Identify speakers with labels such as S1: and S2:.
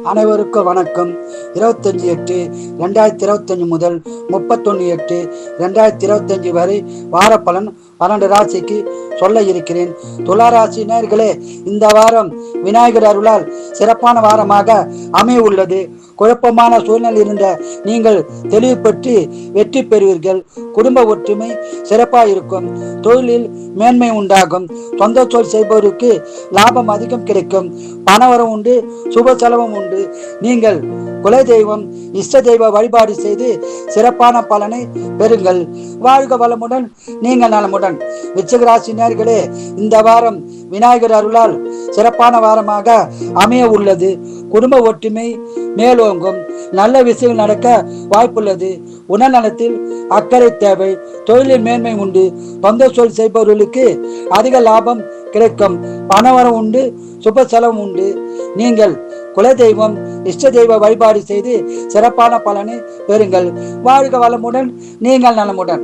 S1: அனைவருக்கும் வணக்கம். 25/8/2025 முதல் 31/8/2025 வரை வார பலன் 12 ராசிக்கு சொல்ல இருக்கிறேன். துளாராசி நேயர்களே, இந்த வாரம் விநாயகர் அருளால் சிறப்பான வாரமாக அமைய உள்ளது. குழப்பமான சூழ்நிலை இருந்த நீங்கள் தெளிவு பெற்று வெற்றி பெறுவீர்கள். குடும்ப ஒற்றுமை சிறப்பாக இருக்கும். தொழிலில் மேன்மை உண்டாகும். சொந்த தொழில் செய்பவருக்கு லாபம் அதிகம் கிடைக்கும். பணவரம் உண்டு, சுப செலவும் உண்டு. நீங்கள் குல தெய்வம் இஷ்ட தெய்வ வழிபாடு செய்து சிறப்பான பலனை பெறுங்கள். வாழ்க வளமுடன், நீங்கள் நலமுடன். விருச்சிக நேயர்களே, இந்த வாரம் விநாயகர் அருளால் சிறப்பான வாரமாக அமைய உள்ளது. குடும்ப ஒற்றுமை மேலோங்கும். நல்ல விஷயங்கள் நடக்க வாய்ப்புள்ளது. உடல்நலத்தில் அக்கறை தேவை. தொழிலில் மேன்மை உண்டு. சொந்த தொழில் செய்பவர்களுக்கு அதிக லாபம் கிடைக்கும். பணவரம் உண்டு, சுப செலவும் உண்டு. நீங்கள் குல தெய்வம் இஷ்ட தெய்வ வழிபாடு செய்து சிறப்பான பலனை பெறுங்கள். வாழ்க வளமுடன், நீங்கள் நலமுடன்.